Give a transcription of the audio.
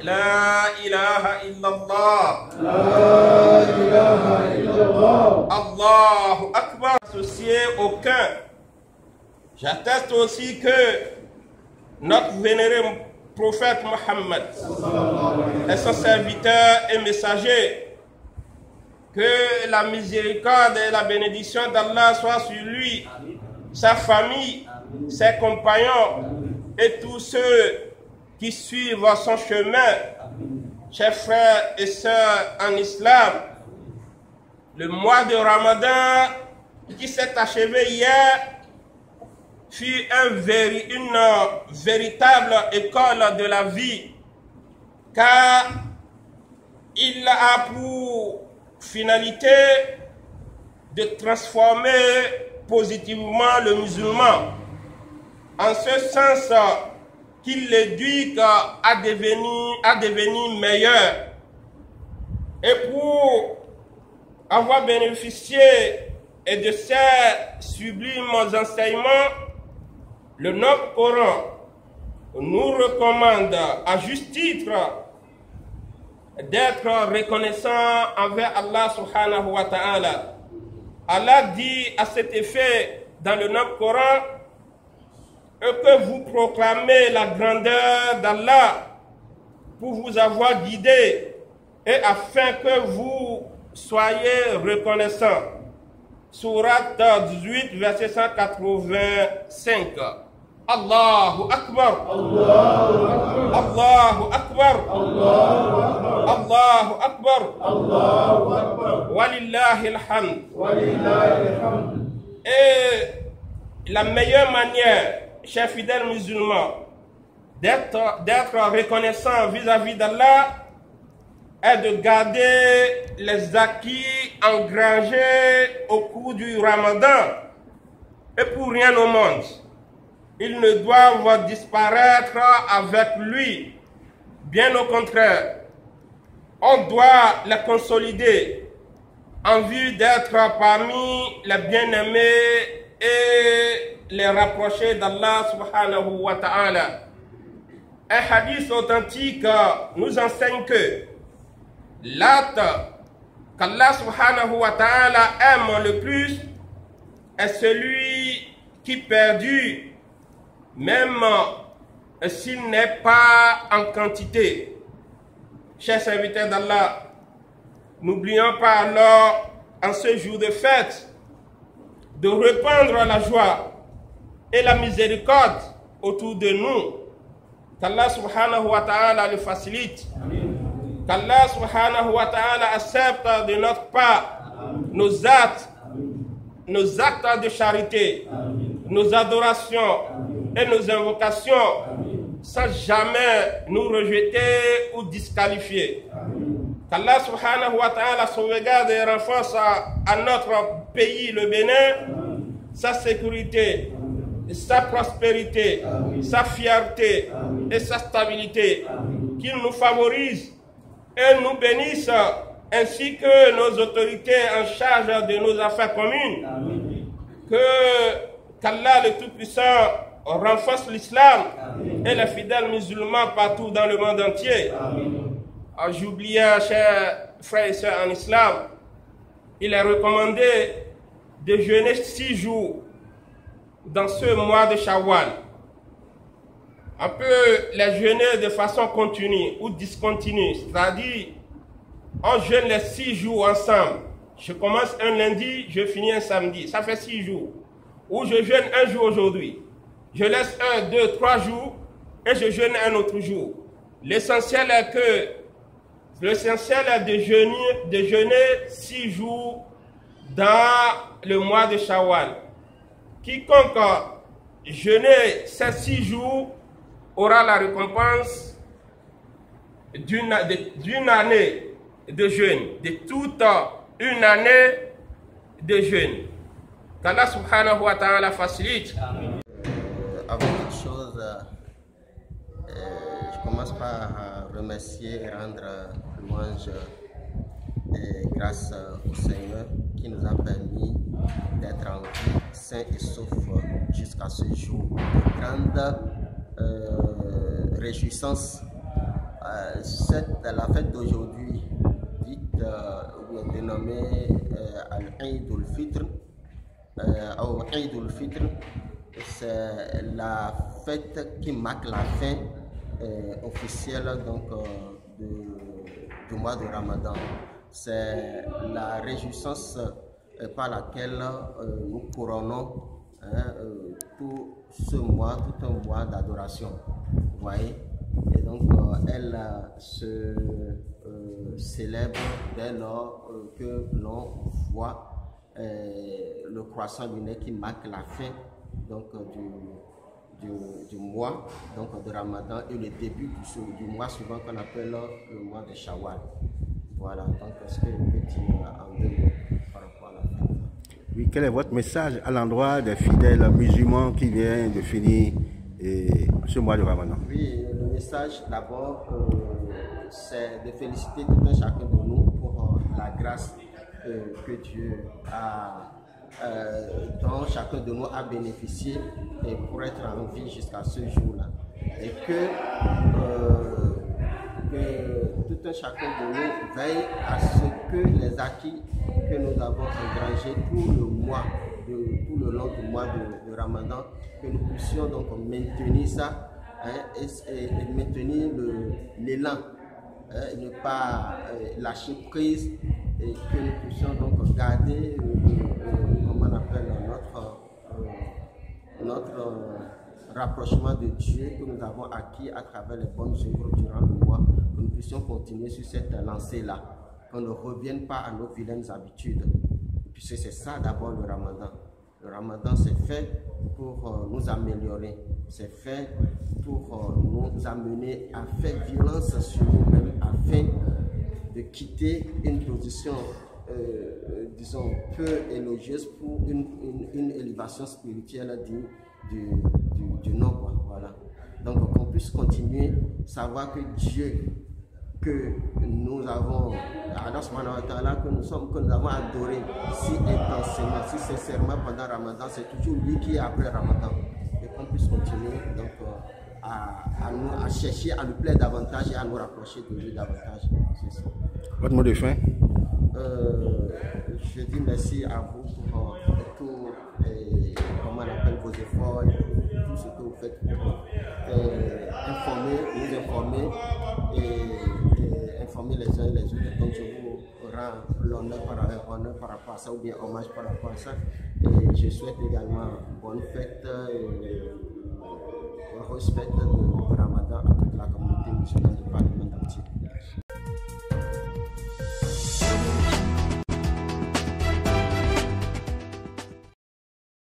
La ilaha illallah. La ilaha illallah. Allahu Akbar. Associé aucun. J'atteste aussi que notre vénéré prophète Mohammed est son serviteur et messager. Que la miséricorde et la bénédiction d'Allah soient sur lui, sa famille, ses compagnons et tous ceux qui suivent son chemin. Chers frères et sœurs en islam, le mois de Ramadan qui s'est achevé hier fut une véritable école de la vie, car il a pour finalité de transformer positivement le musulman, en ce sens qu'il l'éduque à devenir meilleur. Et pour avoir bénéficié de ces sublimes enseignements, le Noble Coran nous recommande à juste titre d'être reconnaissant envers Allah subhanahu wa ta'ala. Allah dit à cet effet dans le Noble Coran que vous proclamez la grandeur d'Allah pour vous avoir guidé et afin que vous soyez reconnaissant. Sourate 18, verset 185. Allahu Akbar. Allahu Akbar. Allahu Akbar. Allahu Akbar. Allahu Akbar. Allahu Akbar. Walillahi alhamd. Walillahi alhamd. Et la meilleure manière, chers fidèles musulmans, d'être reconnaissant vis-à-vis d'Allah est de garder les acquis engrangés au cours du Ramadan. Et pour rien au monde, ils ne doivent disparaître avec lui. Bien au contraire, on doit les consolider en vue d'être parmi les bien-aimés et les rapprocher d'Allah subhanahu wa ta'ala. Un hadith authentique nous enseigne que l'acte qu'Allah subhanahu wa ta'ala aime le plus est celui qui perdure, même s'il n'est pas en quantité. Chers serviteurs d'Allah, n'oublions pas alors, en ce jour de fête, de répandre la joie et la miséricorde autour de nous. Qu'Allah subhanahu wa ta'ala le facilite. Qu'Allah subhanahu wa ta'ala accepte de notre part nos actes de charité, nos adorations et nos invocations, sans jamais nous rejeter ou disqualifier. Qu'Allah subhanahu wa ta'ala sauvegarde et renforce à notre pays, le Bénin, sa sécurité, sa prospérité, sa fierté et sa stabilité. Qu'il nous favorise et nous bénisse, ainsi que nos autorités en charge de nos affaires communes. Qu'Allah le Tout-Puissant renforce l'islam et les fidèles musulmans partout dans le monde entier. J'oublie, chers frères et sœurs en islam, il est recommandé de jeûner 6 jours dans ce mois de Shawwal. On peut les jeûner de façon continue ou discontinue, c'est-à-dire on jeûne les 6 jours ensemble. Je commence un lundi, je finis un samedi, ça fait 6 jours. Ou je jeûne un jour aujourd'hui, je laisse 1, 2, 3 jours et je jeûne un autre jour. L'essentiel est de jeûner 6 jours dans le mois de Shawwal. Quiconque jeûner ces 6 jours aura la récompense d'une année de jeûne, de toute une année de jeûne. Qu'Allah subhanahu wa ta'ala facilite. Avant toute chose, je commence par remercier et rendre louange et grâce au Seigneur qui nous a permis d'être en vie, sains et saufs jusqu'à ce jour de grande réjouissance. la fête d'aujourd'hui, dite ou dénommée Al-Eid al-Fitr, ou Eid al-Fitr, c'est la fête qui marque la fin officielle donc, du mois de Ramadan. C'est la réjouissance par laquelle nous couronnons tout ce mois, tout un mois d'adoration. Vous voyez? Et donc, elle se célèbre dès lors que l'on voit le croissant lunaire qui marque la fin donc, du mois donc, de Ramadan et le début du mois suivant qu'on appelle le mois de Shawwal. Voilà, donc est-ce que vous pouvez dire en 2 mots par rapport à la fête? Oui, quel est votre message à l'endroit des fidèles musulmans qui viennent de finir ce mois de Ramadan? Oui, le message d'abord, c'est de féliciter tout un chacun de nous pour la grâce que Dieu a, dont chacun de nous a bénéficié et pour être en vie jusqu'à ce jour-là. Et que tout un chacun de nous veille à ce que les acquis que nous avons engrangés tout le long du mois de Ramadan, que nous puissions donc maintenir ça et maintenir l'élan, ne pas lâcher prise et que nous puissions donc garder comment on appelle notre rapprochement de Dieu que nous avons acquis à travers les bonnes œuvres durant le mois, que nous puissions continuer sur cette lancée-là, qu'on ne revienne pas à nos vilaines habitudes, puisque c'est ça d'abord le Ramadan. Le Ramadan c'est fait pour nous améliorer, c'est fait pour nous amener à faire violence sur nous-mêmes afin de quitter une position disons peu élogieuse pour une élévation spirituelle du nom, quoi. Voilà. Donc qu'on puisse continuer, savoir que Dieu que nous avons, que nous avons adoré si intensément, si sincèrement pendant Ramadan, c'est toujours lui qui est après Ramadan. Et qu'on puisse continuer donc à chercher à lui plaire davantage et à nous rapprocher de lui davantage. C'est ça. Votre mot de fin? Je dis merci à vous pour tout, comment on appelle vos efforts, tout ce que vous faites pour nous informer et informer les uns et les autres. Donc je vous rends l'honneur par rapport à ça, ou bien hommage par rapport à ça. Et je souhaite également bonne fête et heureuse fête de Ramadan à toute la communauté musulmane du Parlement entier.